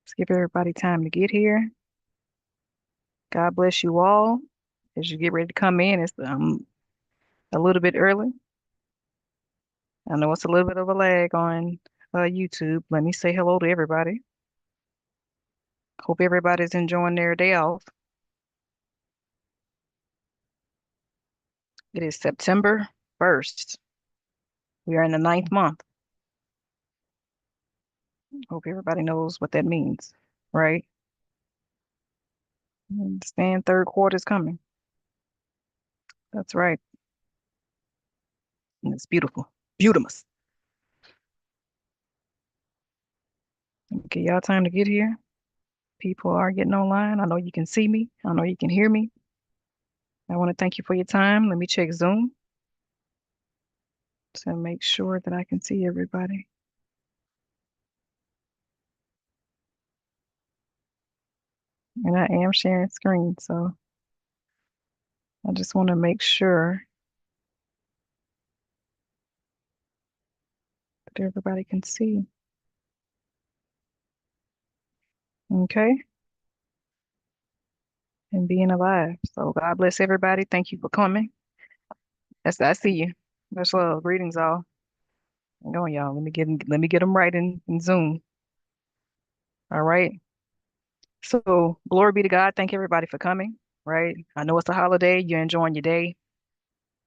Let's give everybody time to get here. God bless you all as you get ready to come in. It's a little bit early. I know it's a little bit of a lag on YouTube. Let me say hello to everybody. Hope everybody's enjoying their day off. It is September 1st. We are in the 9th month. Hope everybody knows what that means, right? Understand third quarter is coming. That's right. And it's beautiful. Beautiful. Give y'all time to get here. People are getting online. I know you can see me. I know you can hear me. I want to thank you for your time. Let me check Zoom to make sure that I can see everybody. And I am sharing screen, so I just want to make sure that everybody can see. Okay. And being alive. So God bless everybody. Thank you for coming. I see you. Much love. Greetings all. Hang on, y'all. Let me get them right in Zoom. All right. So glory be to God. Thank everybody for coming. Right. I know it's a holiday. You're enjoying your day.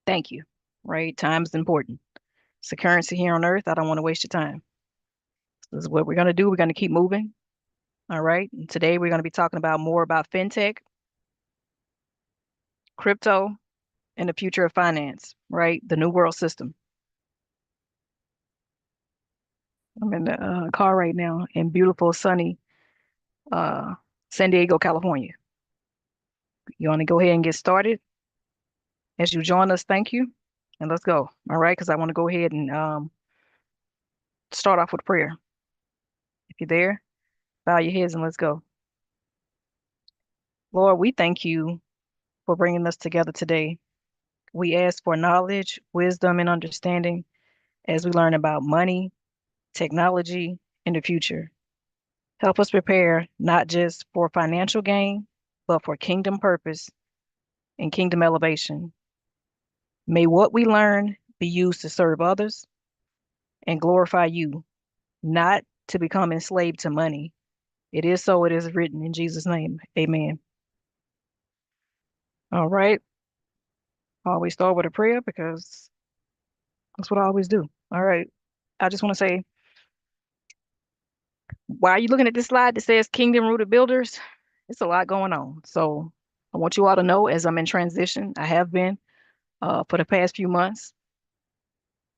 Thank you. Right. Time is important. It's a currency here on earth. I don't want to waste your time. This is what we're going to do. We're going to keep moving. All right. And today we're going to be talking about more about FinTech, crypto, and the future of finance, right? The new world system. I'm in the car right now in beautiful, sunny uh, San Diego, California. You want to go ahead and get started? As you join us, thank you. And let's go. All right. Because I want to go ahead and start off with prayer. If you're there, bow your heads and let's go. Lord, we thank you for bringing us together today. We ask for knowledge, wisdom, and understanding as we learn about money, technology, and the future. Help us prepare not just for financial gain, but for kingdom purpose and kingdom elevation. May what we learn be used to serve others and glorify you, not to become enslaved to money. It is so, it is written in Jesus' name. Amen. All right. I always start with a prayer because that's what I always do. All right. I just want to say, why are you looking at this slide that says Kingdom Rooted Builders? It's a lot going on. So I want you all to know as I'm in transition, I have been for the past few months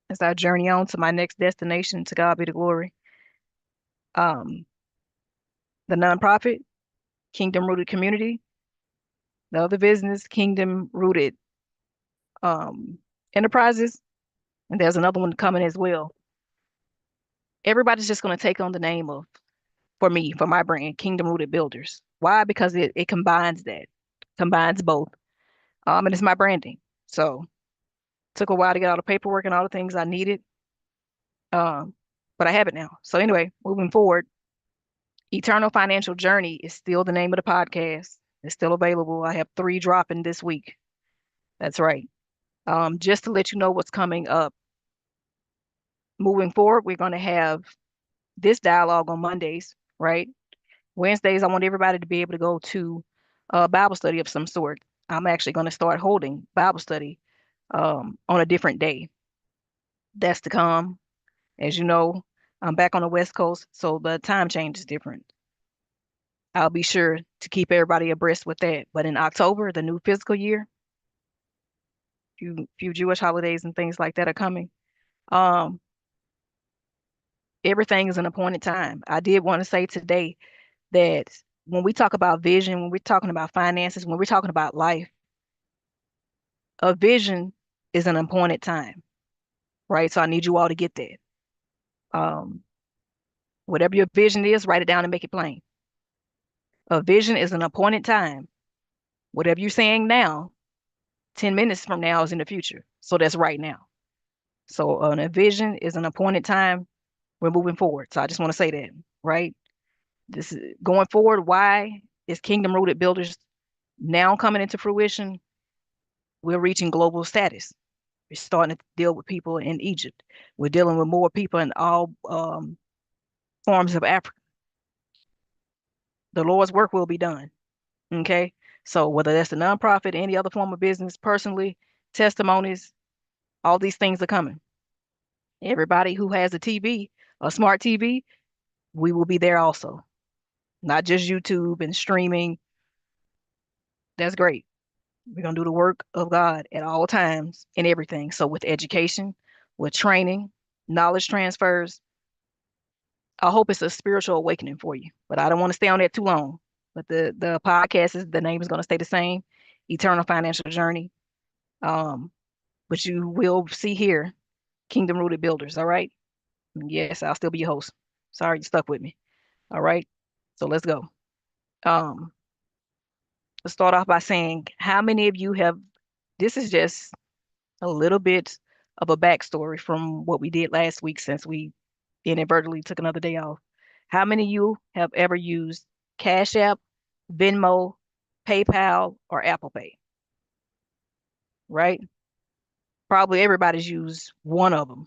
as I journey on to my next destination. To God be the glory. Um, the nonprofit, Kingdom Rooted Community, the other business, Kingdom Rooted Enterprises, and there's another one coming as well. Everybody's just going to take on the name of, for me, for my brand, Kingdom Rooted Builders. Why? Because it combines that, combines both. And it's my branding. So took a while to get all the paperwork and all the things I needed. Um, but I have it now. So anyway, moving forward, Eternal Financial Journey is still the name of the podcast. It's still available. I have 3 dropping this week. That's right. Just to let you know what's coming up. Moving forward, we're going to have this dialogue on Mondays, right? Wednesdays, I want everybody to be able to go to a Bible study of some sort. I'm actually going to start holding Bible study on a different day. That's to come. As you know, I'm back on the West Coast, so the time change is different. I'll be sure to keep everybody abreast with that. But in October, the new fiscal year, few Jewish holidays and things like that are coming. Um, Everything is an appointed time. I did want to say today that when we talk about vision, when we're talking about finances, when we're talking about life, a vision is an appointed time, right? So I need you all to get that. Um, Whatever your vision is, write it down and make it plain. A vision is an appointed time. Whatever you're saying now, 10 minutes from now is in the future. So that's right now. So a vision is an appointed time. We're moving forward. So I just want to say that, right? This is going forward. Why is Kingdom Rooted Builders now coming into fruition? We're reaching global status. We're starting to deal with people in Egypt. We're dealing with more people in all forms of Africa. The Lord's work will be done. Okay. So whether that's a nonprofit, any other form of business, personally, testimonies, all these things are coming. Everybody who has a TV, a smart TV, we will be there also. Not just YouTube and streaming. That's great. We're gonna do the work of God at all times and everything. So with education, with training, knowledge transfers, I hope it's a spiritual awakening for you. But I don't want to stay on that too long. But the podcast is the name is gonna stay the same, Eternal Financial Journey. Um, but you will see here Kingdom Rooted Builders. All right. Yes, I'll still be your host. Sorry you stuck with me. All right. So let's go. Um, let's start off by saying how many of you have this is just a little bit of a backstory from what we did last week since we inadvertently took another day off. How many of you have ever used Cash App, Venmo, PayPal, or Apple Pay? Right? Probably everybody's used one of them,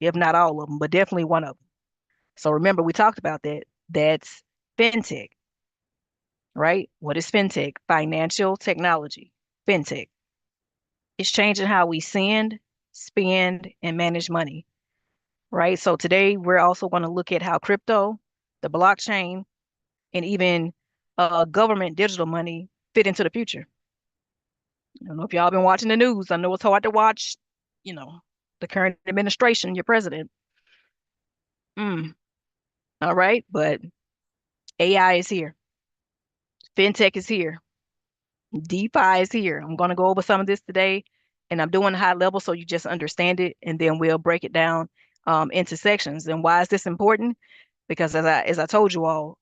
if not all of them, but definitely one of them. So remember, we talked about that. That's FinTech, right? What is FinTech? Financial technology. FinTech. It's changing how we send, spend, and manage money, right? So today we're also going to look at how crypto, the blockchain, and even government digital money fit into the future. I don't know if y'all been watching the news. I know it's hard to watch, you know, the current administration, your president. Mm, all right, but AI is here. FinTech is here. DeFi is here. I'm going to go over some of this today, and I'm doing high level so you just understand it, and then we'll break it down into sections. And why is this important? Because as I told you all,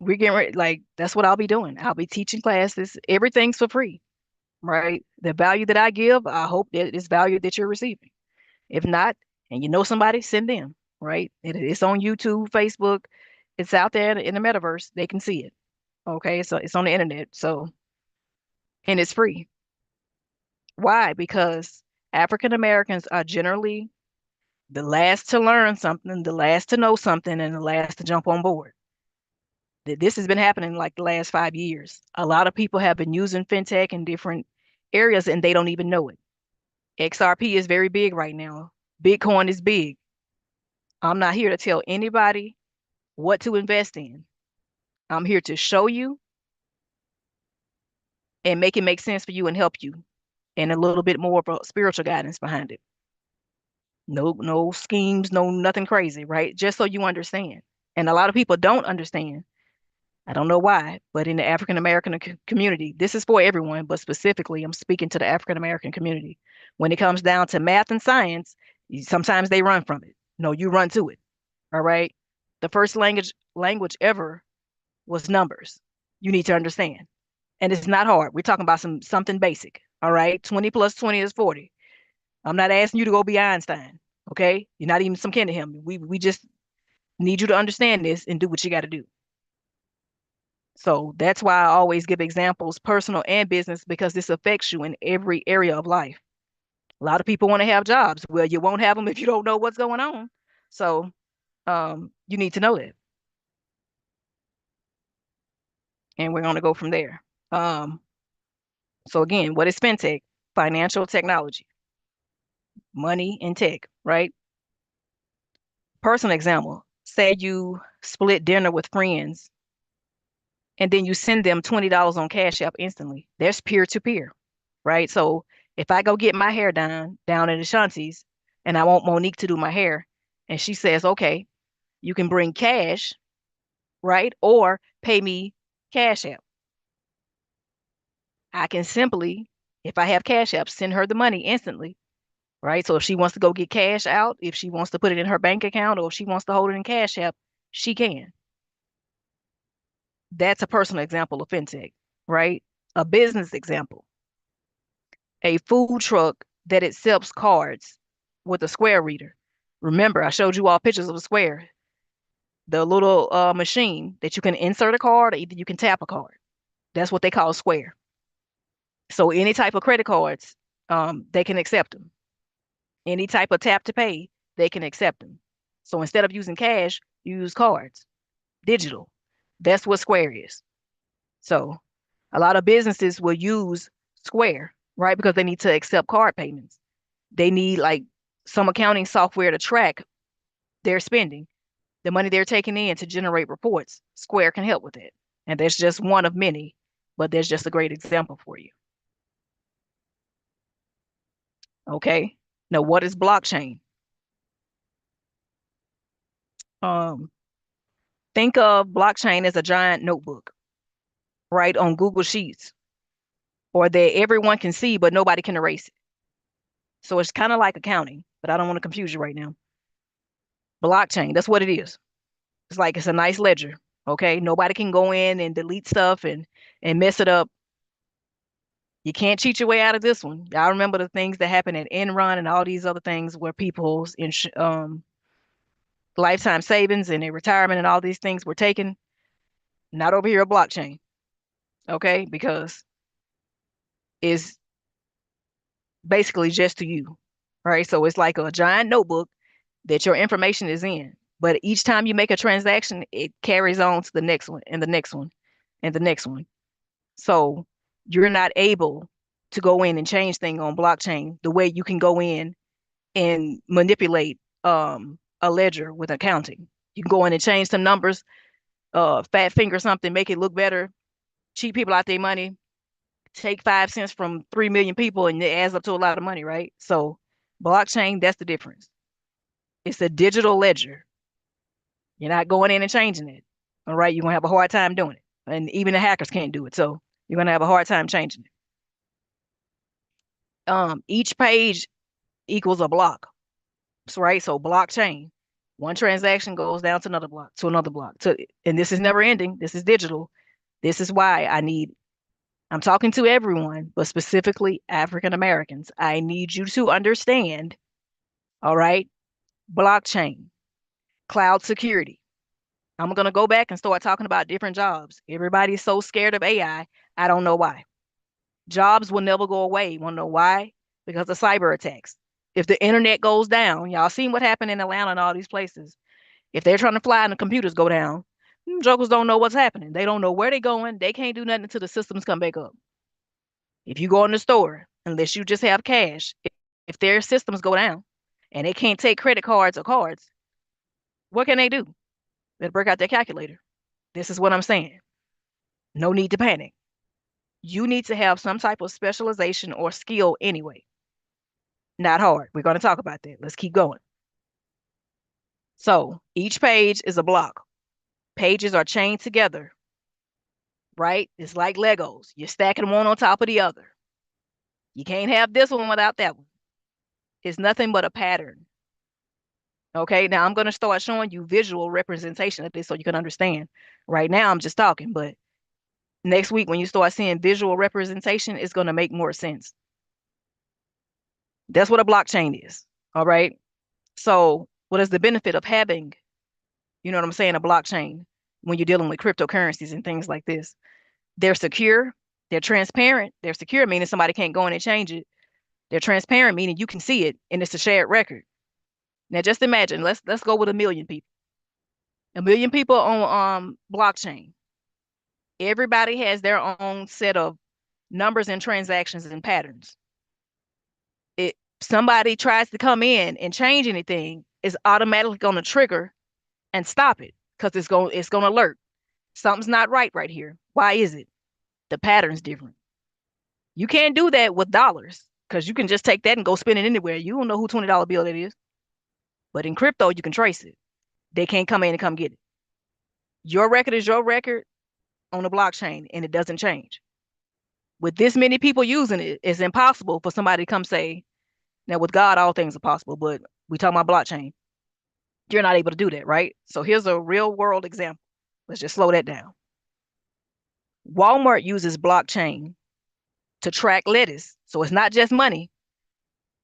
we're getting ready, like that's what I'll be doing. I'll be teaching classes. Everything's for free, right? The value that I give, I hope that it's value that you're receiving. If not, and you know somebody, send them, right? It's on YouTube, Facebook, it's out there in the metaverse. They can see it. Okay, so it's on the internet. So and it's free. Why? Because African Americans are generally the last to learn something, the last to know something, and the last to jump on board. This has been happening like the last 5 years. A lot of people have been using fintech in different areas and they don't even know it. XRP is very big right now. Bitcoin is big. I'm not here to tell anybody what to invest in. I'm here to show you and make it make sense for you and help you and a little bit more of a spiritual guidance behind it. No schemes, no nothing crazy, right? Just so you understand. And a lot of people don't understand. I don't know why, but in the African American community, this is for everyone, but specifically, I'm speaking to the African American community. When it comes down to math and science, sometimes they run from it. No, you run to it. All right. The first language ever was numbers. You need to understand. And it's not hard. We're talking about something basic. All right. 20 plus 20 is 40. I'm not asking you to go be Einstein. Okay. You're not even some kin to him. We just need you to understand this and do what you got to do. So that's why I always give examples, personal and business, because this affects you in every area of life. A lot of people want to have jobs. Well, you won't have them if you don't know what's going on. So you need to know that. And we're going to go from there. Um, so again, what is fintech? Financial technology, money and tech, right? Personal example, say you split dinner with friends and then you send them $20 on Cash App instantly. There's peer to peer, right? So if I go get my hair done down at Ashanti's and I want Monique to do my hair, and she says, okay, you can bring cash, right? Or pay me Cash App. I can simply, if I have Cash App, send her the money instantly, right? So if she wants to go get cash out, if she wants to put it in her bank account, or if she wants to hold it in Cash App, she can. That's a personal example of fintech, right? A business example, a food truck that accepts cards with a square reader. Remember, I showed you all pictures of a square. the little machine that you can insert a card or either you can tap a card. That's what they call Square. So any type of credit cards, they can accept them. Any type of tap to pay, they can accept them. So instead of using cash, you use cards, digital. That's what Square is. So a lot of businesses will use Square, right? Because they need to accept card payments. They need like some accounting software to track their spending, the money they're taking in to generate reports. Square can help with it. And that's just one of many, but there's just a great example for you. Okay. Now, what is blockchain? Um, think of blockchain as a giant notebook, right, on Google Sheets, or that everyone can see, but nobody can erase it. So it's kind of like accounting, but I don't want to confuse you right now. Blockchain, that's what it is. It's like it's a nice ledger. Okay. Nobody can go in and delete stuff and mess it up. You can't cheat your way out of this one. I remember the things that happened at Enron and all these other things where people's lifetime savings and their retirement and all these things were taken. Not over here a blockchain. Okay, because it's basically just to you. Right. So it's like a giant notebook that your information is in. But each time you make a transaction, it carries on to the next one and the next one and the next one. So you're not able to go in and change things on blockchain the way you can go in and manipulate a ledger with accounting. You can go in and change some numbers, fat finger something, make it look better, cheat people out their money, take 5 cents from 3 million people, and it adds up to a lot of money, right? So blockchain, that's the difference. It's a digital ledger. You're not going in and changing it. All right, you're gonna have a hard time doing it. And even the hackers can't do it. So you're gonna have a hard time changing it. Each page equals a block. So, right? So blockchain. One transaction goes down to another block, to another block. And this is never ending. This is digital. This is why I'm talking to everyone, but specifically African Americans. I need you to understand, all right, blockchain, cloud security. I'm going to go back and start talking about different jobs. Everybody's so scared of AI. I don't know why. Jobs will never go away. You want to know why? Because of cyber attacks. If the internet goes down, y'all seen what happened in Atlanta and all these places. If they're trying to fly and the computers go down, jokers don't know what's happening. They don't know where they're going. They can't do nothing until the systems come back up. If you go in the store, unless you just have cash, if their systems go down and they can't take credit cards or cards, what can they do? They'll break out their calculator. This is what I'm saying. No need to panic. You need to have some type of specialization or skill anyway. Not hard. We're going to talk about that. Let's keep going. So each page is a block. Pages are chained together, right? It's like Legos. You're stacking one on top of the other. You can't have this one without that one. It's nothing but a pattern. Okay, now I'm going to start showing you visual representation of this so you can understand. Right now, I'm just talking, but next week when you start seeing visual representation, it's going to make more sense. That's what a blockchain is. All right. So what is the benefit of having, you know what I'm saying, a blockchain when you're dealing with cryptocurrencies and things like this? They're secure, they're transparent, they're secure, meaning somebody can't go in and change it. They're transparent, meaning you can see it and it's a shared record. Now just imagine, let's go with 1 million people. 1 million people on blockchain. Everybody has their own set of numbers and transactions and patterns. If somebody tries to come in and change anything, it's automatically going to trigger and stop it because it's going to alert. Something's not right here. Why is it? The pattern's different. You can't do that with dollars because you can just take that and go spend it anywhere. You don't know who $20 bill that is. But in crypto, you can trace it. They can't come in and come get it. Your record is your record on the blockchain and it doesn't change. With this many people using it, it's impossible for somebody to come say, now with God, all things are possible, but we talking about blockchain. You're not able to do that, right? So here's a real world example. Let's just slow that down. Walmart uses blockchain to track lettuce. So it's not just money,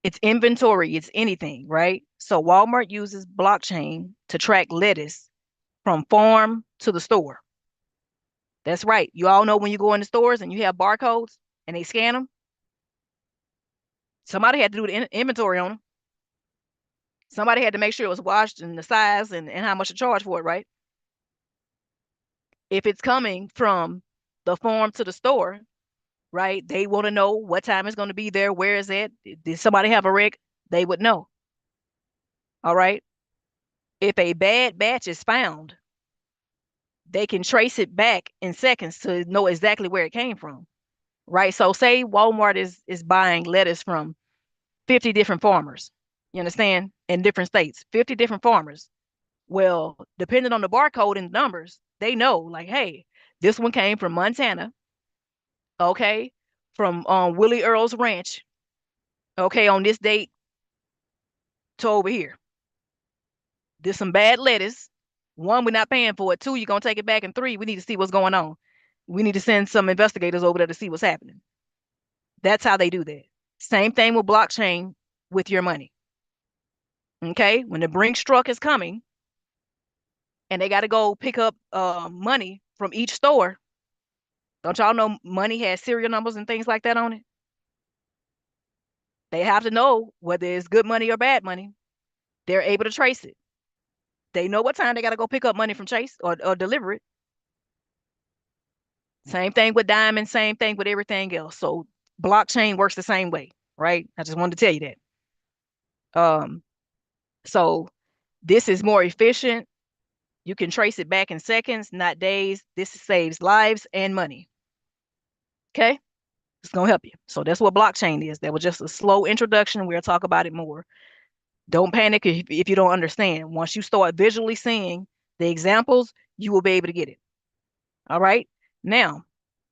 it's inventory, it's anything, right? So Walmart uses blockchain to track lettuce from farm to the store. That's right. You all know when you go in the stores and you have barcodes and they scan them, somebody had to do the inventory on them. Somebody had to make sure it was washed and the size and how much to charge for it, right? If it's coming from the farm to the store, right? They want to know what time it's going to be there. Where is it? Did somebody have a wreck? They would know. All right. If a bad batch is found, they can trace it back in seconds to know exactly where it came from. Right. So say Walmart is buying lettuce from 50 different farmers. You understand? In different states, 50 different farmers. Well, depending on the barcode and numbers, they know like, hey, this one came from Montana, okay, from Willie Earl's ranch, okay, on this date to over here. There's some bad lettuce. One, we're not paying for it. Two, you're gonna take it back. And three, we need to see what's going on. We need to send some investigators over there to see what's happening. That's how they do that. Same thing with blockchain with your money. Okay, when the Brinks truck is coming and they got to go pick up money from each store, don't y'all know money has serial numbers and things like that on it? They have to know whether it's good money or bad money. They're able to trace it. They know what time they got to go pick up money from Chase or deliver it. Same thing with Diamond, same thing with everything else. So blockchain works the same way, right? I just wanted to tell you that. So this is more efficient. You can trace it back in seconds, not days. This saves lives and money. Okay? It's gonna help you. So that's what blockchain is. That was just a slow introduction. We'll talk about it more. Don't panic if you don't understand. Once you start visually seeing the examples, you will be able to get it. All right. Now,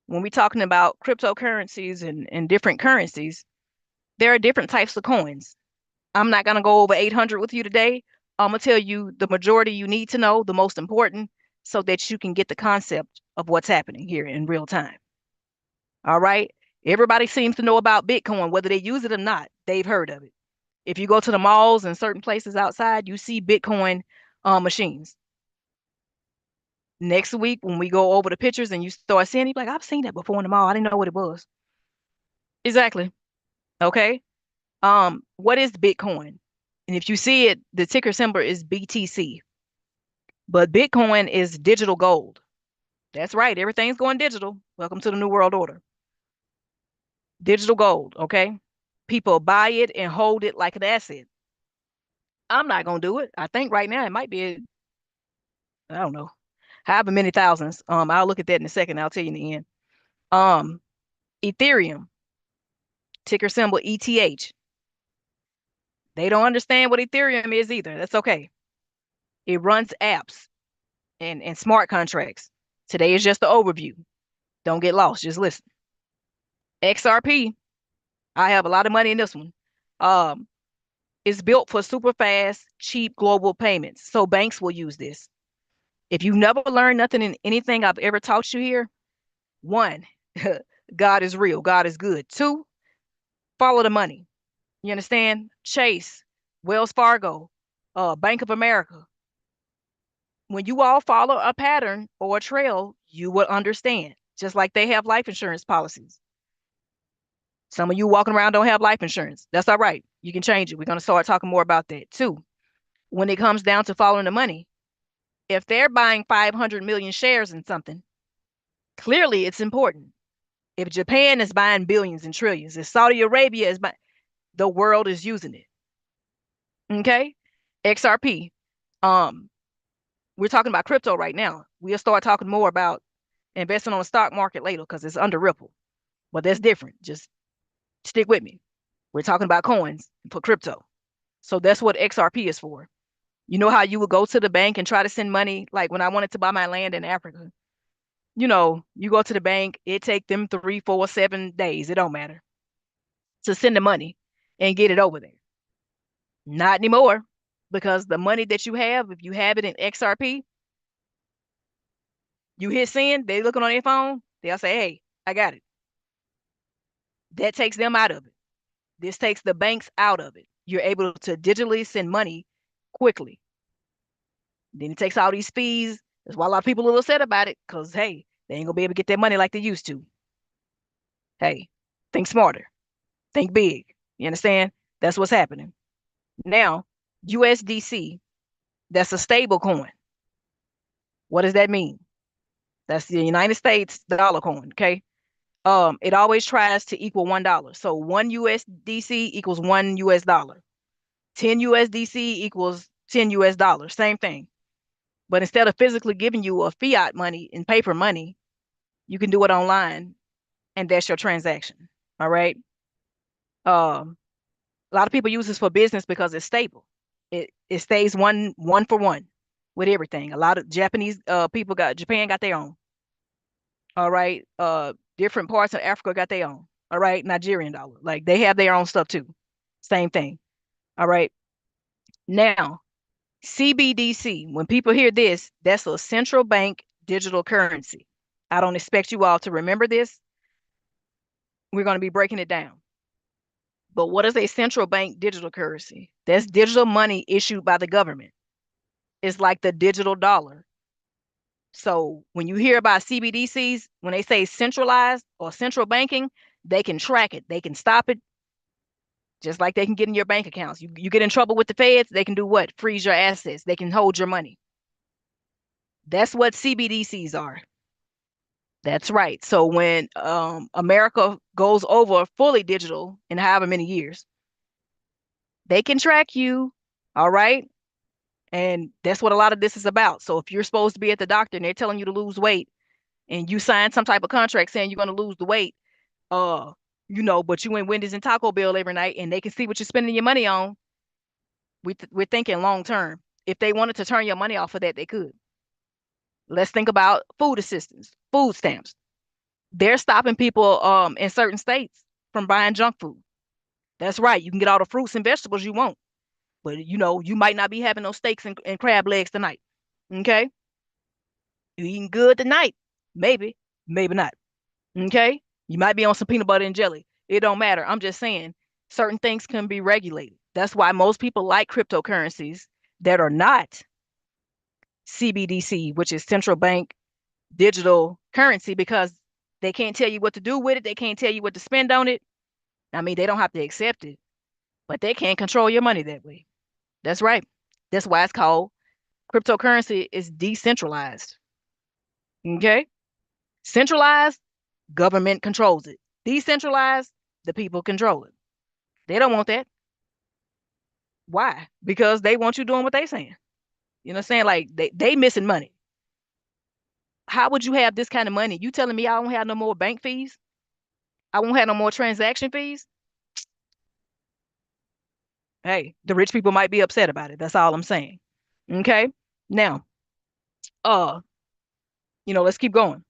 when we're talking about cryptocurrencies and different currencies, there are different types of coins. I'm not going to go over 800 with you today. I'm going to tell you the majority you need to know, the most important, so that you can get the concept of what's happening here in real time. All right. Everybody seems to know about Bitcoin, whether they use it or not, they've heard of it. If you go to the malls and certain places outside, you see Bitcoin machines. Next week, when we go over the pictures and you start seeing it, like, I've seen that before in the mall. I didn't know what it was. Exactly. Okay. What is Bitcoin? And if you see it, the ticker symbol is BTC. But Bitcoin is digital gold. That's right. Everything's going digital. Welcome to the New World Order. Digital gold. Okay. People buy it and hold it like an asset. I'm not going to do it. I think right now it might be, I don't know, however many thousands. I'll look at that in a second. I'll tell you in the end. Um, Ethereum, ticker symbol ETH. They don't understand what Ethereum is either. That's okay. It runs apps and smart contracts. Today is just the overview. Don't get lost. Just listen. XRP, I have a lot of money in this one. Um, it's built for super fast, cheap global payments. So banks will use this. If you've never learned nothing in anything I've ever taught you here, one, God is real. God is good. Two, follow the money. You understand? Chase, Wells Fargo, Bank of America. When you all follow a pattern or a trail, you will understand. Just like they have life insurance policies. Some of you walking around don't have life insurance. That's all right. You can change it. We're going to start talking more about that too. When it comes down to following the money, if they're buying 500 million shares in something, clearly it's important. If Japan is buying billions and trillions, if Saudi Arabia is buying, the world is using it. Okay? XRP. Um, we're talking about crypto right now. We'll start talking more about investing on the stock market later because it's under Ripple. But that's different. Just stick with me. We're talking about coins for crypto. So that's what XRP is for. You know how you would go to the bank and try to send money, like when I wanted to buy my land in Africa. You know, you go to the bank, it take them 3, 4, 7 days. It don't matter to send the money and get it over there. Not anymore, because the money that you have, if you have it in XRP, you hit send, they looking on their phone, they'll say, hey, I got it. That takes them out of it. This takes the banks out of it. You're able to digitally send money quickly. Then it takes all these fees. That's why a lot of people are a little upset about it, because hey, they ain't gonna be able to get their money like they used to. Hey, think smarter, think big. You understand? That's what's happening. Now, USDC, that's a stable coin. What does that mean? That's the United States dollar coin, okay? It always tries to equal $1. So one USDC equals one US dollar. 10 USDC equals 10 US dollars. Same thing. But instead of physically giving you a fiat money in paper money, you can do it online, and that's your transaction. All right. Um, a lot of people use this for business because it's stable. It stays one for one with everything. A lot of Japanese people got Japan got their own. All right. Different parts of Africa got their own. All right. Nigerian dollar. Like they have their own stuff too. Same thing. All right. Now, CBDC, when people hear this, that's a central bank digital currency. I don't expect you all to remember this. We're going to be breaking it down. But what is a central bank digital currency? That's digital money issued by the government. It's like the digital dollar. So when you hear about CBDCs, when they say centralized or central banking, they can track it. They can stop it, just like they can get in your bank accounts. You get in trouble with the feds, they can do what? Freeze your assets. They can hold your money. That's what CBDCs are. That's right. So when America goes over fully digital in however many years, they can track you. All right. And that's what a lot of this is about. So if you're supposed to be at the doctor and they're telling you to lose weight and you sign some type of contract saying you're going to lose the weight, uh, but you in Wendy's and Taco Bell every night and they can see what you're spending your money on, we're thinking long term. If they wanted to turn your money off of that, they could. Let's think about food assistance, food stamps. They're stopping people in certain states from buying junk food. That's right. You can get all the fruits and vegetables you want, but you might not be having those steaks and crab legs tonight. Okay? You eating good tonight. Maybe, maybe not. Okay? You might be on some peanut butter and jelly. It don't matter. I'm just saying certain things can be regulated. That's why most people like cryptocurrencies that are not CBDC, which is central bank digital currency, because they can't tell you what to do with it. They can't tell you what to spend on it. I mean, they don't have to accept it, but they can't control your money that way. That's right. That's why it's called cryptocurrency is decentralized. Okay? Centralized, government controls it. Decentralized, the people control it. They don't want that. Why? Because they want you doing what they saying. You know what I'm saying? Like they missing money. How would you have this kind of money? You telling me I don't have no more bank fees? I won't have no more transaction fees? Hey, the rich people might be upset about it. That's all I'm saying. Okay? Now, uh, let's keep going.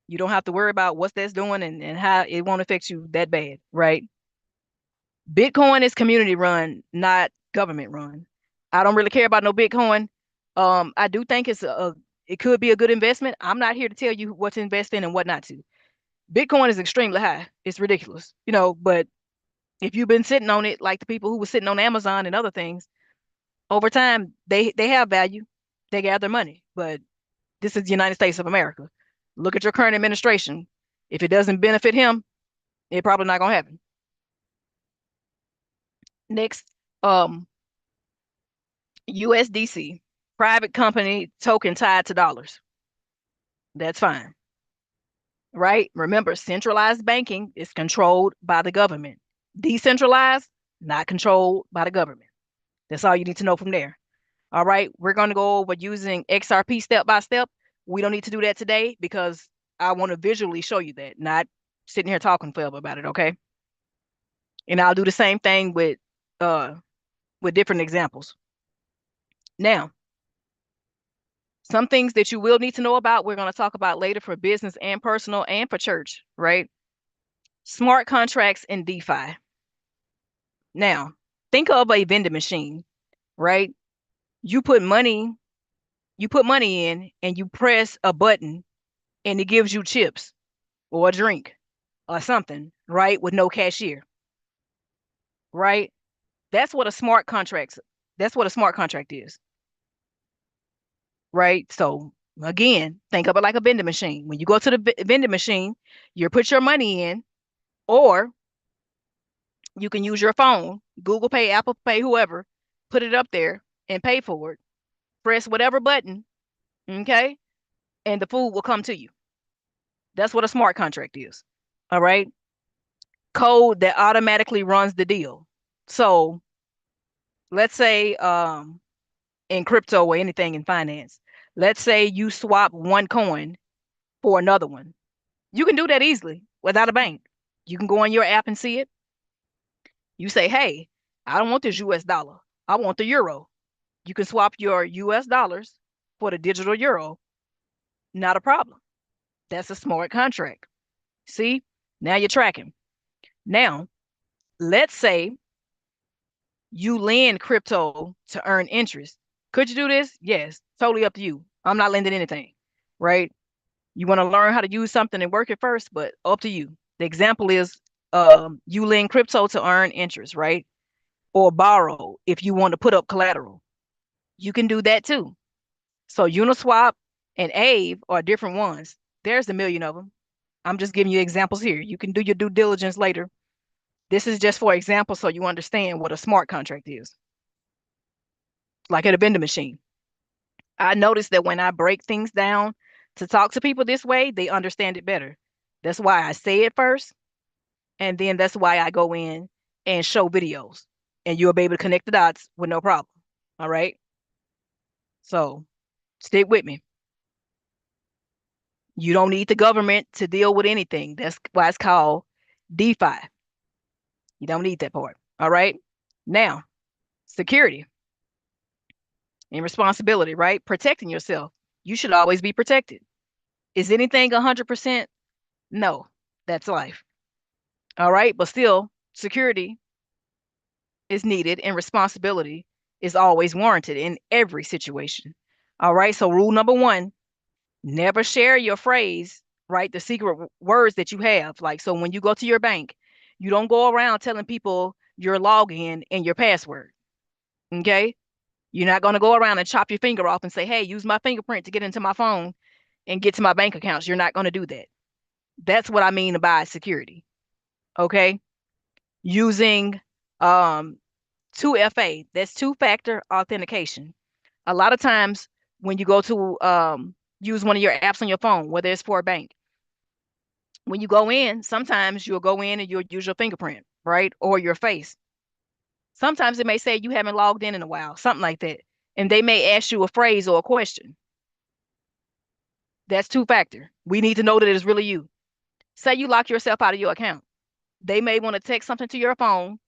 You don't have to worry about what that's doing and how it won't affect you that bad, right? Bitcoin is community run, not government run. I don't really care about no Bitcoin. I do think it could be a good investment. I'm not here to tell you what to invest in and what not to. Bitcoin is extremely high. It's ridiculous, but if you've been sitting on it like the people who were sitting on Amazon and other things, over time they have value. They gather money. But this is the United States of America. Look at your current administration. If it doesn't benefit him, it probably not gonna happen. Next, USDC, private company token tied to dollars. That's fine, right? Remember, centralized banking is controlled by the government. Decentralized, not controlled by the government. That's all you need to know from there. All right, we're going to go over using XRP step by step. We don't need to do that today because I want to visually show you that, not sitting here talking forever about it, okay? And I'll do the same thing with different examples. Now, some things that you will need to know about, we're going to talk about later for business and personal and for church, right? Smart contracts and DeFi. Now, think of a vending machine, right? You put money, you put money in and you press a button and it gives you chips or a drink or something, right? With no cashier, right? That's what a smart contract, that's what a smart contract is. right? So again, think of it like a vending machine. When you go to the vending machine, you put your money in, or you can use your phone, Google Pay, Apple Pay, whoever, put it up there and pay for it. Press whatever button, okay, and the food will come to you. That's what a smart contract is. All right. Code that automatically runs the deal. So let's say in crypto or anything in finance, let's say you swap one coin for another one. You can do that easily without a bank. You can go on your app and see it. You say, hey, I don't want this US dollar. I want the euro. You can swap your US dollars for the digital euro. Not a problem. That's a smart contract. See, now you're tracking. Now, let's say you lend crypto to earn interest. Could you do this? Yes, totally up to you. I'm not lending anything, right? You want to learn how to use something and work it first, but up to you. The example is you lend crypto to earn interest, right? Or borrow if you want to put up collateral. You can do that too. So Uniswap and Aave are different ones. There's a million of them. I'm just giving you examples here. You can do your due diligence later. This is just for example so you understand what a smart contract is, like at a vending machine. I noticed that when I break things down to talk to people this way, they understand it better. That's why I say it first, and then that's why I go in and show videos, and you'll be able to connect the dots with no problem. All right. So stick with me. You don't need the government to deal with anything. That's why it's called DeFi. You don't need that part. All right. Now, security and responsibility, right? Protecting yourself. You should always be protected. Is anything 100%? No, that's life. All right. But still, security is needed and responsibility is always warranted in every situation. All right. So, rule number one, never share your phrase, right? The secret words that you have. Like, so when you go to your bank, you don't go around telling people your login and your password. Okay. You're not going to go around and chop your finger off and say, hey, use my fingerprint to get into my phone and get to my bank accounts. You're not going to do that. That's what I mean by security. Okay. Using um 2FA, that's two-factor authentication. A lot of times when you go to use one of your apps on your phone, whether it's for a bank, when you go in, sometimes you'll go in and you'll use your fingerprint, right? Or your face. Sometimes it may say you haven't logged in a while, something like that. And they may ask you a phrase or a question. That's two-factor. We need to know that it's really you. Say you lock yourself out of your account. They may want to text something to your phone,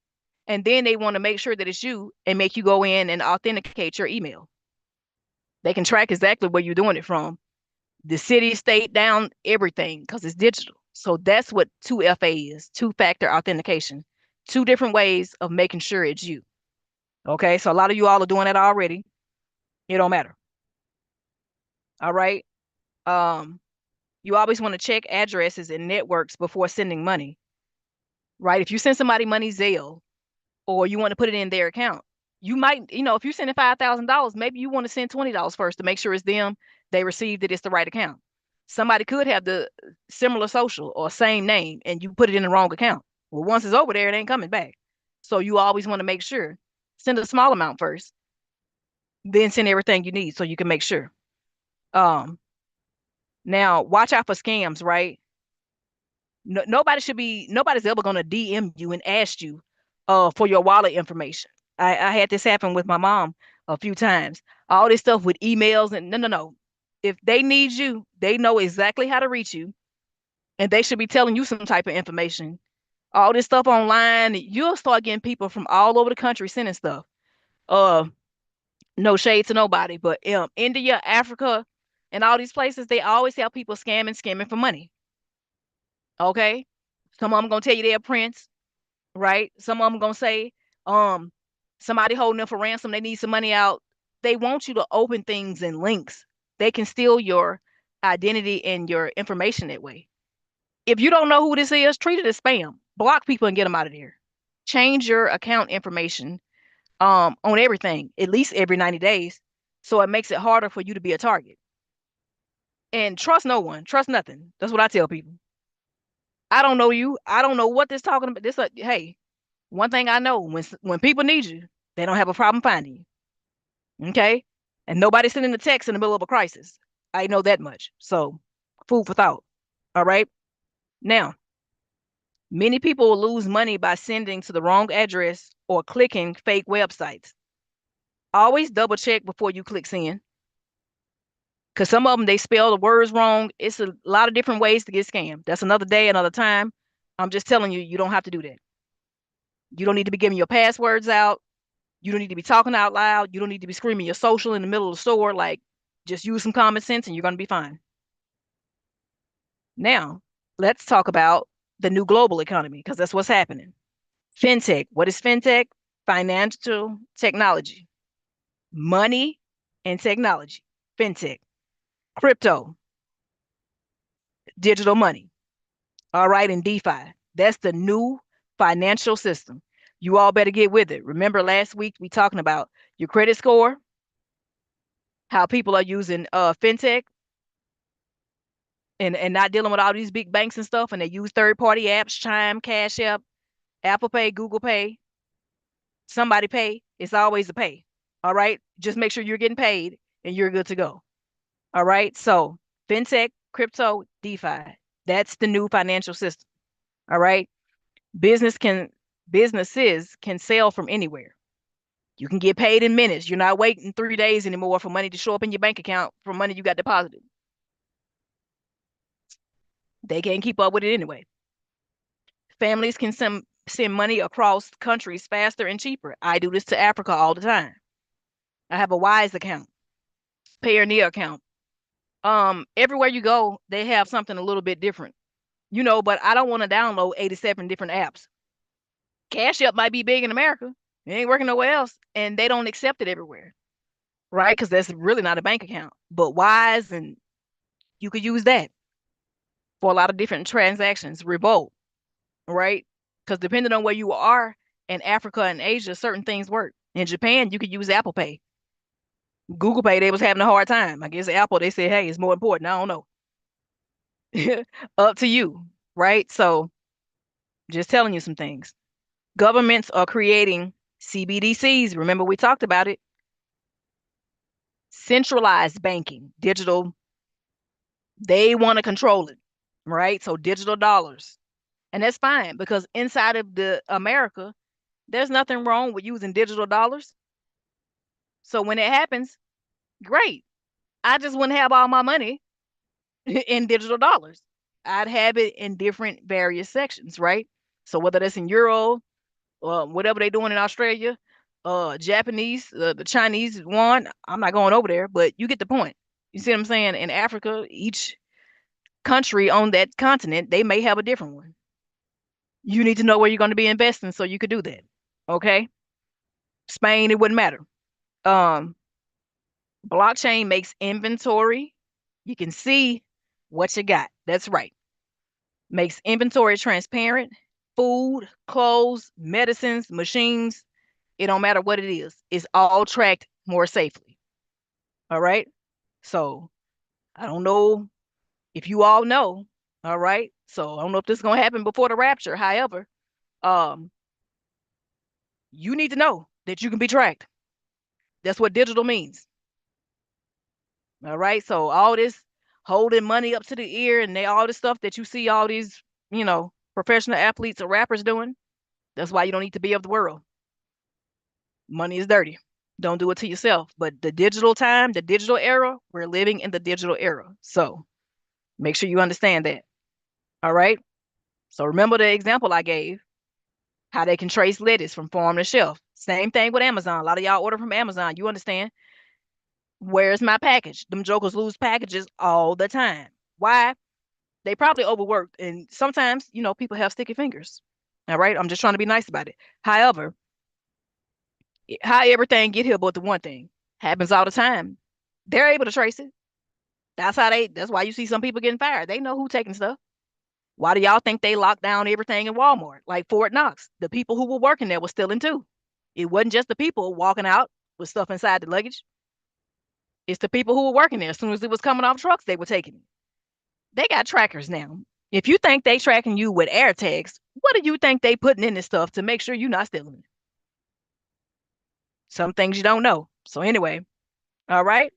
and then they want to make sure that it's you and make you go in and authenticate your email. They can track exactly where you're doing it from, the city, state, down, everything, because it's digital. So that's what 2FA is, two-factor authentication. Two different ways of making sure it's you. Okay, so a lot of you all are doing that already. It don't matter. All right. Um, you always want to check addresses and networks before sending money, right? If you send somebody money Zelle or you want to put it in their account, you might, if you're sending $5,000, maybe you want to send $20 first to make sure it's them, they received it, it's the right account. Somebody could have the similar social or same name and you put it in the wrong account. Well, once it's over there, it ain't coming back. So you always want to make sure, send a small amount first, then send everything you need so you can make sure. Um, Now watch out for scams, right? No, nobody's ever gonna DM you and ask you for your wallet information. I had this happen with my mom a few times. All this stuff with emails and no. If they need you, they know exactly how to reach you, and they should be telling you some type of information. All this stuff online, you'll start getting people from all over the country sending stuff. Uh, no shade to nobody, but India, Africa, and all these places, they always have people scamming for money. Okay, some of them gonna tell you they're prince, right? Some of them gonna say, um, somebody holding them for ransom, they need some money out. They want you to open things and links. They can steal your identity and your information that way. If you don't know who this is, treat it as spam. Block people and get them out of there. Change your account information on everything, at least every 90 days, So it makes it harder for you to be a target. And trust no one, trust nothing. That's what I tell people. I don't know you. I don't know what this talking about. Hey, one thing I know, when people need you, they don't have a problem finding you. Okay? And nobody's sending a text in the middle of a crisis. I know that much. So, food for thought. All right? Now, many people will lose money by sending to the wrong address or clicking fake websites. Always double check before you click send, because some of them, they spell the words wrong. It's a lot of different ways to get scammed. That's another day, another time. I'm just telling you, you don't have to do that. You don't need to be giving your passwords out. You don't need to be talking out loud. You don't need to be screaming your social in the middle of the store. Like, just use some common sense and you're going to be fine. Now, let's talk about the new global economy, because that's what's happening. FinTech. What is FinTech? Financial technology, money and technology. FinTech. Crypto, digital money. All right, and DeFi. That's the new financial system. You all better get with it. Remember last week we talking about your credit score, how people are using FinTech and not dealing with all these big banks and stuff, and they use third-party apps, Chime, Cash App, Apple Pay, Google Pay, somebody pay. It's always a pay. All right, just make sure you're getting paid and you're good to go. All right, so FinTech, crypto, DeFi. That's the new financial system. All right. Business can Businesses can sell from anywhere. You can get paid in minutes. You're not waiting 3 days anymore for money to show up in your bank account for money you got deposited. They can't keep up with it anyway. Families can send money across countries faster and cheaper. I do this to Africa all the time. I have a Wise account, Payoneer account. Everywhere you go, they have something a little bit different. But I don't want to download 87 different apps. Cash App might be big in America. It ain't working nowhere else, and they don't accept it everywhere, right? Because that's really not a bank account. But Wise, and you could use that for a lot of different transactions. Revolt, right? Because depending on where you are in Africa and Asia, certain things work. In Japan, you could use Apple Pay. Google Pay, they was having a hard time. I guess Apple, they said, hey, it's more important. I don't know. Up to you, right? So just telling you some things. Governments are creating CBDCs. Remember, we talked about it. Centralized banking, digital, they want to control it, right? So digital dollars. And that's fine, because inside of the America, there's nothing wrong with using digital dollars. So when it happens, great. I just wouldn't have all my money in digital dollars. I'd have it in different various sections, right? So whether that's in euro or whatever they're doing in Australia, Japanese, the Chinese yuan, I'm not going over there, but you get the point. You see what I'm saying? In Africa, each country on that continent, they may have a different one. You need to know where you're going to be investing so you could do that. Okay? Spain, it wouldn't matter. Um, Blockchain makes inventory. You can see what you got. That's right. Makes inventory transparent. Food, clothes, medicines, machines, it don't matter what it is. It's all tracked more safely. All right? So I don't know if you all know. All right? So I don't know if this is going to happen before the rapture. However, um, you need to know that you can be tracked. That's what digital means. All right. So all this holding money up to the ear and all this stuff that you see all these, professional athletes or rappers doing, that's why you don't need to be of the world. Money is dirty. Don't do it to yourself. But the digital time, the digital era, we're living in the digital era. So make sure you understand that. All right. So remember the example I gave, how they can trace lettuce from farm to shelf. Same thing with Amazon. A lot of y'all order from Amazon. You understand? Where's my package? Them jokers lose packages all the time. Why? They probably overworked. And sometimes, people have sticky fingers. All right. I'm just trying to be nice about it. However, how everything get here, but the one thing happens all the time. They're able to trace it. That's why you see some people getting fired. They know who taking stuff. Why do y'all think they locked down everything in Walmart? Like Fort Knox, the people who were working there were stealing too. It wasn't just the people walking out with stuff inside the luggage. It's the people who were working there. As soon as it was coming off trucks, they were taking it. They got trackers now. If you think they tracking you with air tags, what do you think they putting in this stuff to make sure you're not stealing it? Some things you don't know. So anyway, all right.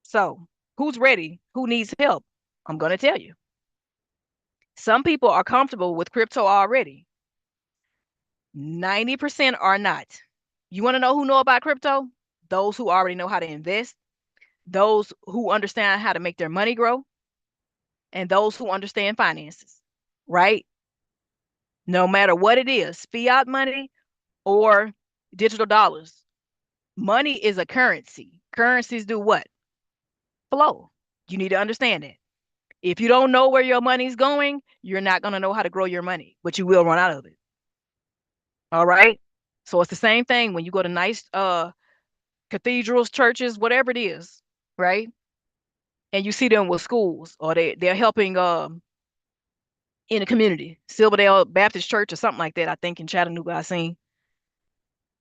So who's ready? Who needs help? I'm gonna tell you. Some people are comfortable with crypto already. 90% are not. You want to know who know about crypto? Those who already know how to invest, those who understand how to make their money grow, and those who understand finances, right? No matter what it is, fiat money or digital dollars, money is a currency. Currencies do what? Flow. You need to understand that. If you don't know where your money's going, you're not going to know how to grow your money, but you will run out of it. All right. So it's the same thing when you go to nice cathedrals, churches, whatever it is, right? And you see them with schools or they're helping in the community, Silverdale Baptist Church or something like that. I think in Chattanooga I seen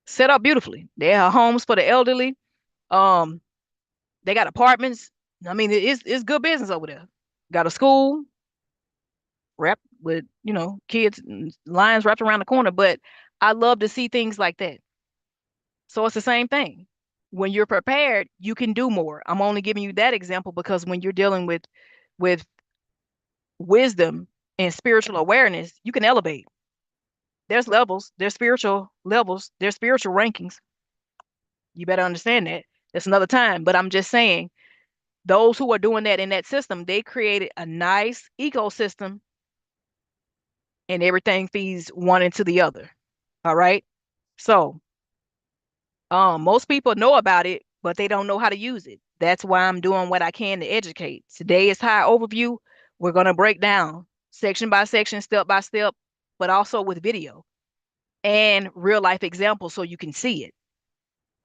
set up beautifully. They have homes for the elderly. Um, they got apartments. I mean, it's good business over there. Got a school wrapped with kids and lines wrapped around the corner. But I love to see things like that. So it's the same thing. When you're prepared, you can do more. I'm only giving you that example because when you're dealing with wisdom and spiritual awareness, you can elevate. There's levels, there's spiritual levels, there's spiritual rankings. You better understand that. That's another time. But I'm just saying, those who are doing that in that system, they created a nice ecosystem and everything feeds one into the other. All right. So most people know about it, but they don't know how to use it. That's why I'm doing what I can to educate. Today is high overview. We're going to break down section by section, step by step, but also with video and real life examples so you can see it.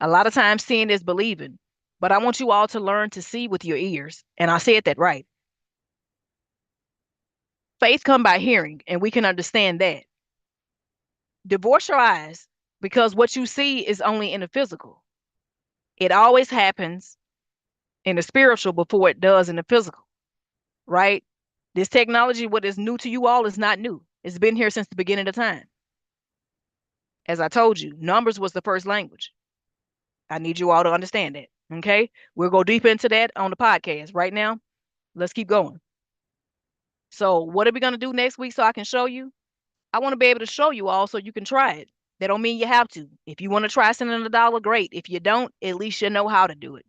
A lot of times seeing is believing, but I want you all to learn to see with your ears. And I said that right. Faith come by hearing, and we can understand that. Divorce your eyes because what you see is only in the physical. It always happens in the spiritual before it does in the physical, right? This technology, what is new to you all, is not new. It's been here since the beginning of time. As I told you, numbers was the first language. I need you all to understand that. Okay. We'll go deep into that on the podcast. Right now, let's keep going. So, what are we going to do next week so I can show you? I want to be able to show you all so you can try it. That don't mean you have to. If you want to try sending $1, great. If you don't, at least you know how to do it.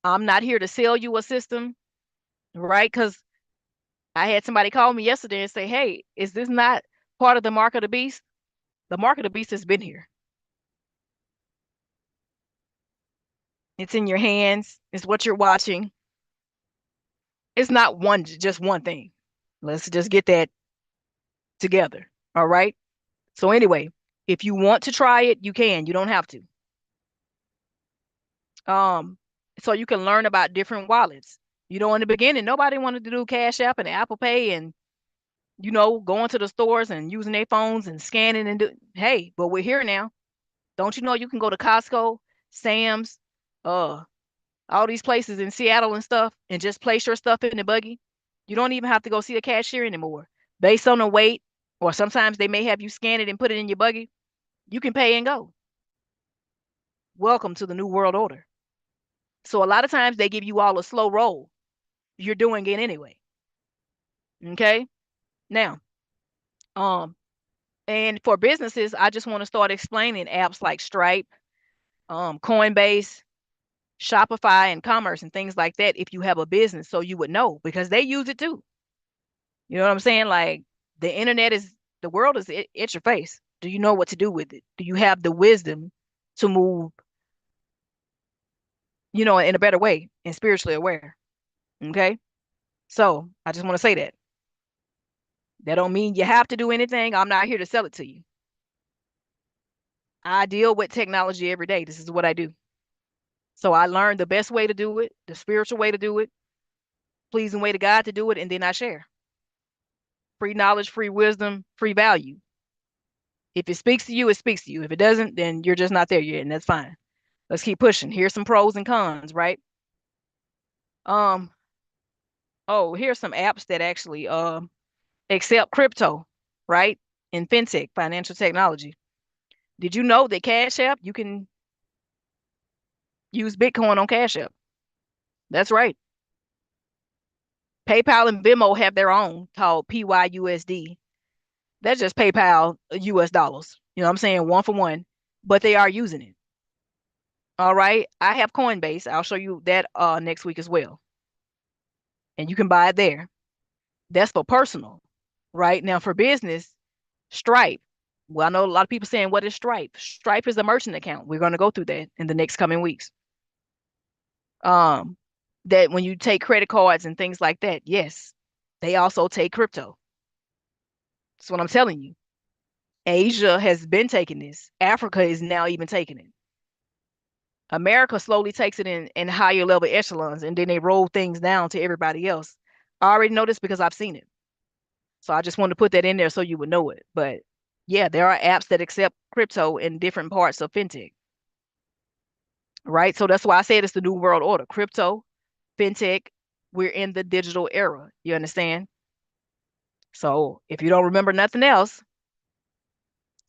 I'm not here to sell you a system, right? Because I had somebody call me yesterday and say, hey, is this not part of the mark of the beast? The mark of the beast has been here. It's in your hands. It's what you're watching. It's not just one thing. Let's just get that together. All right. So anyway, if you want to try it, you can. You don't have to. Um, so you can learn about different wallets. In the beginning, nobody wanted to do Cash App and Apple Pay and going to the stores and using their phones and scanning and hey, but we're here now. Don't you know you can go to Costco, Sam's, uh, all these places in Seattle and stuff and just place your stuff in the buggy? You don't even have to go see the cashier anymore. Based on the weight, or sometimes they may have you scan it and put it in your buggy. You can pay and go. Welcome to the new world order. So a lot of times they give you all a slow roll. You're doing it anyway. Okay? Now, um, and for businesses, I just want to start explaining apps like Stripe, Coinbase, Shopify, and Commerce and things like that if you have a business, so you would know because they use it too. You know what I'm saying? Like the world is at your face. Do you know what to do with it? Do you have the wisdom to move, in a better way and spiritually aware? Okay. So I just want to say that. That don't mean you have to do anything. I'm not here to sell it to you. I deal with technology every day. This is what I do. So I learned the best way to do it, the spiritual way to do it, pleasing way to God to do it, and then I share. Free knowledge, free wisdom, free value. If it speaks to you, it speaks to you. If it doesn't, then you're just not there yet, and that's fine. Let's keep pushing. Here's some pros and cons, right? Um, oh, here's some apps that actually accept crypto, right? In FinTech, financial technology. Did you know that Cash App, you can use Bitcoin on Cash App? That's right. PayPal and Venmo have their own called PYUSD. That's just PayPal US dollars. You know what I'm saying? One for one. But they are using it. All right. I have Coinbase. I'll show you that next week as well. And you can buy it there. That's for personal. Right? Now for business, Stripe. Well, I know a lot of people saying, what is Stripe? Stripe is a merchant account. We're going to go through that in the next coming weeks. Um, that when you take credit cards and things like that, yes, they also take crypto. That's what I'm telling you. Asia has been taking this. Africa is now even taking it. America slowly takes it in higher level echelons and then they roll things down to everybody else. I already know this because I've seen it. So I just wanted to put that in there so you would know it. But yeah, there are apps that accept crypto in different parts of fintech, right? So that's why I said it's the new world order. Crypto, fintech, we're in the digital era. You understand? So if you don't remember nothing else,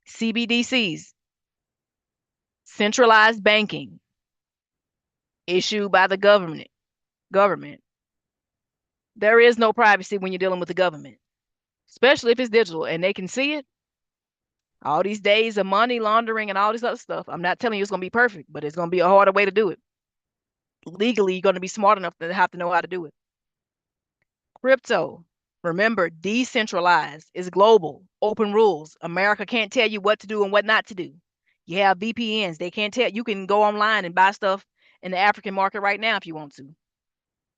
CBDCs, centralized banking, issued by the government. There is no privacy when you're dealing with the government, especially if it's digital and they can see it. All these days of money laundering and all this other stuff. I'm not telling you it's going to be perfect, but it's going to be a harder way to do it. Legally, you're going to be smart enough to have to know how to do it. Crypto, remember, decentralized is global, open rules. America can't tell you what to do and what not to do. You have VPNs. They can't tell. You can go online and buy stuff in the African market right now if you want to.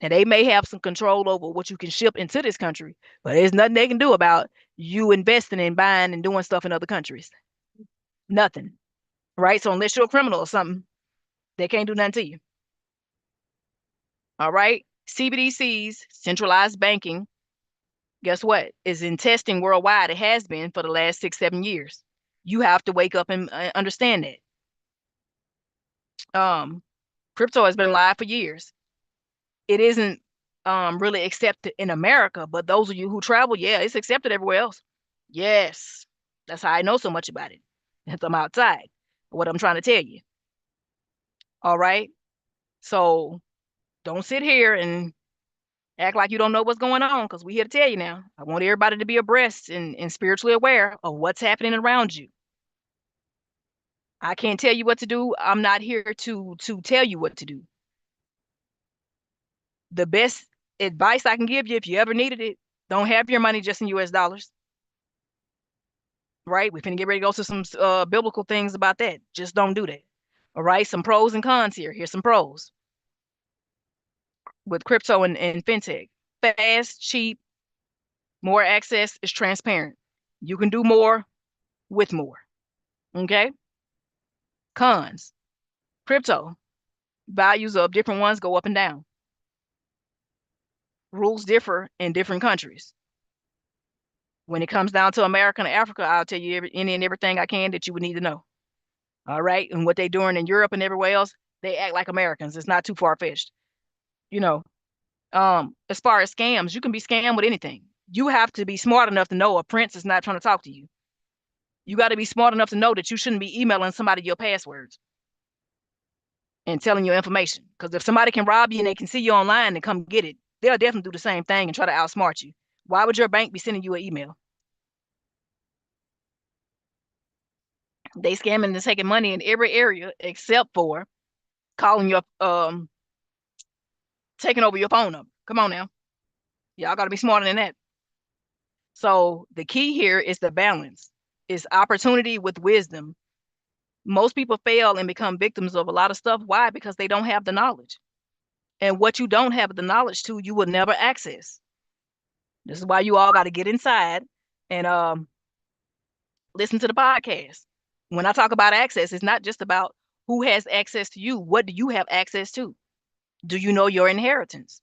And they may have some control over what you can ship into this country, but there's nothing they can do about you investing and buying and doing stuff in other countries. Nothing. Right? So unless you're a criminal or something, they can't do nothing to you. All right. CBDCs, centralized banking, guess what? Is in testing worldwide. It has been for the last 6, 7 years. You have to wake up and understand that. Crypto has been live for years. It isn't really accepted in America, but those of you who travel, yeah, it's accepted everywhere else. Yes, that's how I know so much about it. If I'm outside, what I'm trying to tell you. All right. So don't sit here and act like you don't know what's going on because we're here to tell you now. I want everybody to be abreast and spiritually aware of what's happening around you. I can't tell you what to do. I'm not here to tell you what to do. The best advice I can give you if you ever needed it, don't have your money just in US dollars. Right? We're finna get ready to go to some biblical things about that. Just don't do that. All right. Some pros and cons here. Here's some pros with crypto and fintech. Fast, cheap, more access is transparent. You can do more with more. Okay. Cons. Crypto. Values of different ones go up and down. Rules differ in different countries. When it comes down to America and Africa, I'll tell you any and everything I can that you would need to know. All right. And what they're doing in Europe and everywhere else, they act like Americans. It's not too far fetched. You know, as far as scams, you can be scammed with anything. You have to be smart enough to know a prince is not trying to talk to you. You got to be smart enough to know that you shouldn't be emailing somebody your passwords and telling your information. Because if somebody can rob you and they can see you online and come get it, they'll definitely do the same thing and try to outsmart you. Why would your bank be sending you an email? They scamming and taking money in every area except for calling your taking over your phone number. Come on now. Y'all gotta be smarter than that. So the key here is the balance. Is opportunity with wisdom. Most people fail and become victims of a lot of stuff. Why? Because they don't have the knowledge. And what you don't have the knowledge to, you will never access. This is why you all got to get inside and listen to the podcast. When I talk about access, it's not just about who has access to you. What do you have access to? Do you know your inheritance?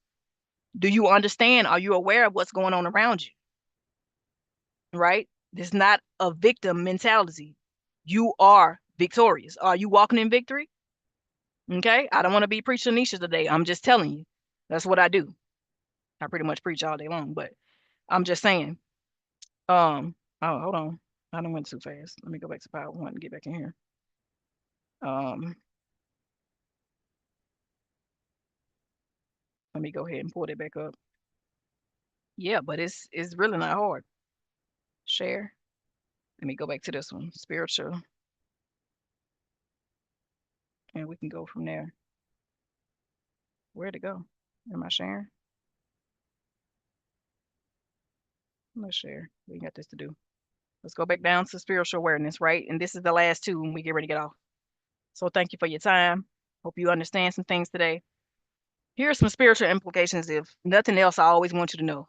Do you understand? Are you aware of what's going on around you? Right? This is not a victim mentality. You are victorious. Are you walking in victory? Okay. I don't want to be preaching Nisha today. I'm just telling you. That's what I do. I pretty much preach all day long, but I'm just saying. Oh, hold on. I done went too fast. Let me go back to part one and get back in here. Um, Let me go ahead and pull that back up. Yeah, but it's really not hard. Share. Let me go back to this one. Spiritual. And we can go from there. Where'd it go? Am I sharing? Let's share. We got this to do. Let's go back down to spiritual awareness, right? And this is the last two when we get ready to get off. So thank you for your time. Hope you understand some things today. Here are some spiritual implications. If nothing else, I always want you to know,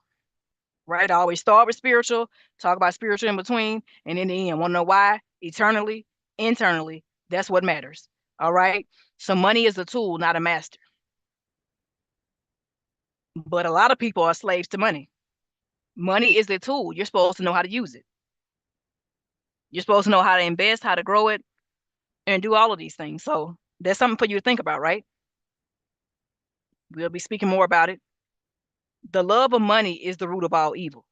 right? I always start with spiritual, talk about spiritual in between, and in the end, want to know why? Eternally, internally, that's what matters. All right. So money is a tool, not a master. But a lot of people are slaves to money. Money is a tool. You're supposed to know how to use it. You're supposed to know how to invest, how to grow it, and do all of these things. So that's something for you to think about, right? We'll be speaking more about it. The love of money is the root of all evil.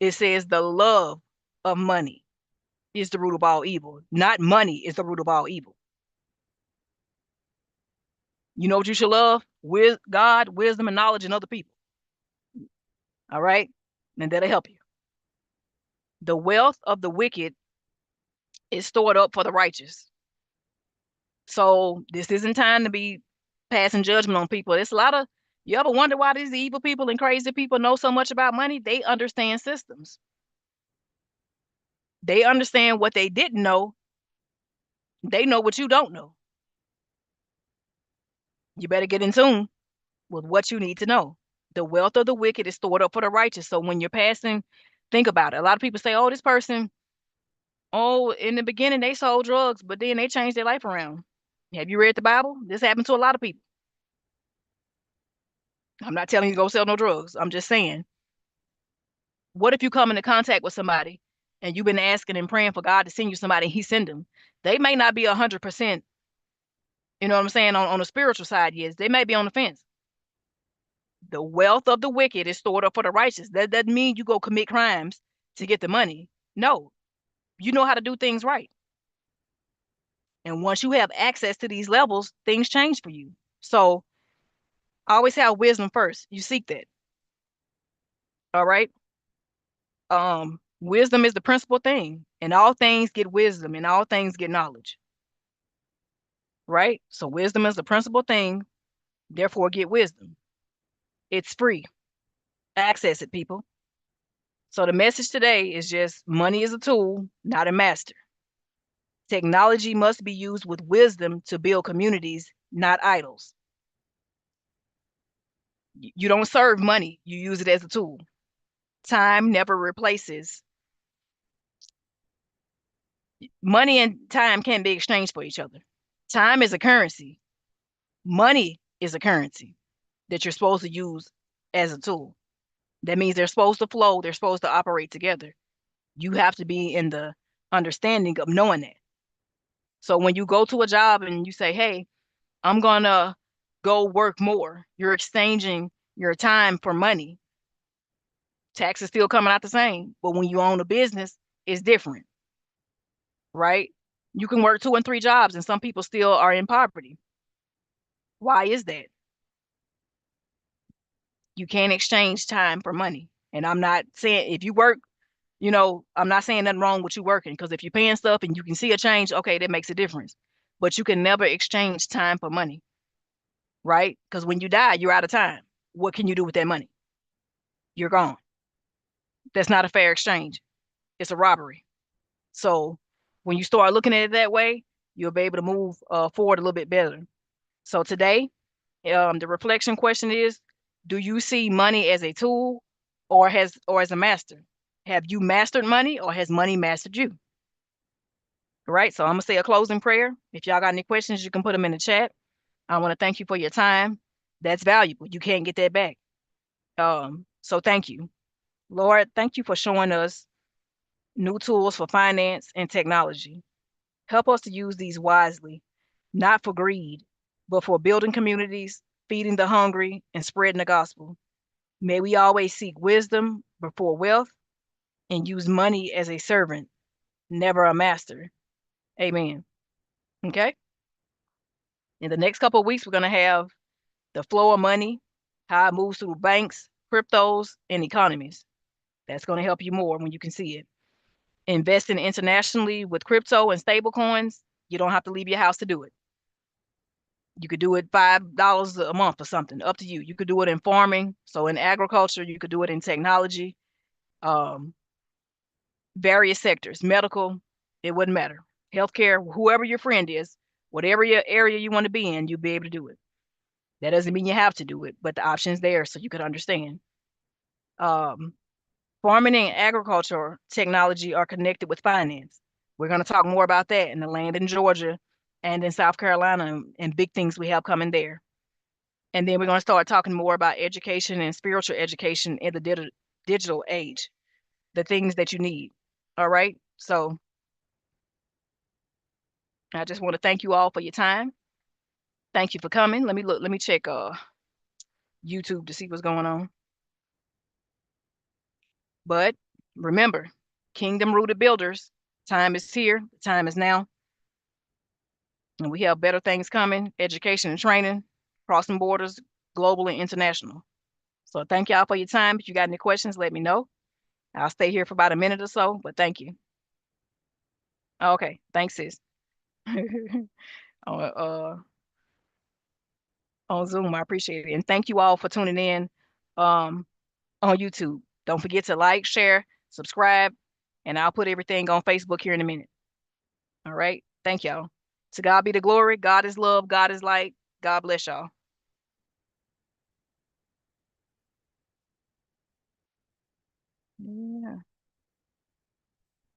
It says the love of money is the root of all evil. Not money is the root of all evil. You know what you should love? With God, wisdom, and knowledge, and other people. All right? And that'll help you. The wealth of the wicked is stored up for the righteous. So this isn't time to be passing judgment on people. It's a lot of, you ever wonder why these evil people and crazy people know so much about money? They understand systems. They understand what they didn't know. They know what you don't know. You better get in tune with what you need to know. The wealth of the wicked is stored up for the righteous. So when you're passing, think about it. A lot of people say, oh, this person, oh, in the beginning they sold drugs, but then they changed their life around. Have you read the Bible? This happened to a lot of people. I'm not telling you to go sell no drugs. I'm just saying, what if you come into contact with somebody and you've been asking and praying for God to send you somebody and he send them? They may not be 100%, you know what I'm saying, on the spiritual side, yes. They may be on the fence. The wealth of the wicked is stored up for the righteous. That doesn't mean you go commit crimes to get the money. No, you know how to do things right. And once you have access to these levels, things change for you. So always have wisdom first. You seek that. All right. Wisdom is the principal thing. And all things get wisdom and all things get knowledge. Right? So wisdom is the principal thing. Therefore, get wisdom. It's free. Access it, people. So the message today is just money is a tool, not a master. Technology must be used with wisdom to build communities, not idols. You don't serve money, you use it as a tool. Time never replaces. Money and time can't be exchanged for each other. Time is a currency. Money is a currency that you're supposed to use as a tool. That means they're supposed to flow, they're supposed to operate together. You have to be in the understanding of knowing that. So when you go to a job and you say, hey, I'm gonna go work more, you're exchanging your time for money. Tax is still coming out the same. But when you own a business, it's different, right? You can work 2 and 3 jobs and some people still are in poverty. Why is that? You can't exchange time for money. And I'm not saying if you work, I'm not saying nothing wrong with you working because if you're paying stuff and you can see a change, okay, that makes a difference. But you can never exchange time for money, right? Because when you die, you're out of time. What can you do with that money? You're gone. That's not a fair exchange. It's a robbery. So when you start looking at it that way, you'll be able to move forward a little bit better. So today, the reflection question is, do you see money as a tool or as a master? Have you mastered money or has money mastered you? All right, so I'm gonna say a closing prayer. If y'all got any questions, you can put them in the chat. I want to thank you for your time. That's valuable. You can't get that back. So thank you. Lord, thank you for showing us new tools for finance and technology. Help us to use these wisely, not for greed, but for building communities, feeding the hungry, and spreading the gospel. May we always seek wisdom before wealth and use money as a servant, never a master. Amen. Okay. In the next couple of weeks, we're going to have the flow of money, how it moves through banks, cryptos, and economies. That's going to help you more when you can see it. Investing internationally with crypto and stable coins, you don't have to leave your house to do it. You could do it $5 a month or something, up to you. You could do it in farming. So in agriculture, you could do it in technology, um, various sectors, medical, it wouldn't matter. Healthcare, whoever your friend is, whatever your area you want to be in, you'll be able to do it. That doesn't mean you have to do it, but the option's there so you could understand. Um, Farming and agriculture technology are connected with finance. We're going to talk more about that in the land in Georgia and in South Carolina and big things we have coming there. And then we're going to start talking more about education and spiritual education in the digital age, the things that you need. All right. So I just want to thank you all for your time. Thank you for coming. Let me check YouTube to see what's going on. But remember, kingdom rooted builders, time is here, time is now. And we have better things coming, education and training, crossing borders, global and international. So thank y'all for your time. If you got any questions, let me know. I'll stay here for about a minute or so, but thank you. Okay, thanks, sis. uh, on Zoom, I appreciate it. And thank you all for tuning in um, on YouTube. Don't forget to like, share, subscribe, and I'll put everything on Facebook here in a minute. All right. Thank y'all. To God be the glory. God is love. God is light. God bless y'all.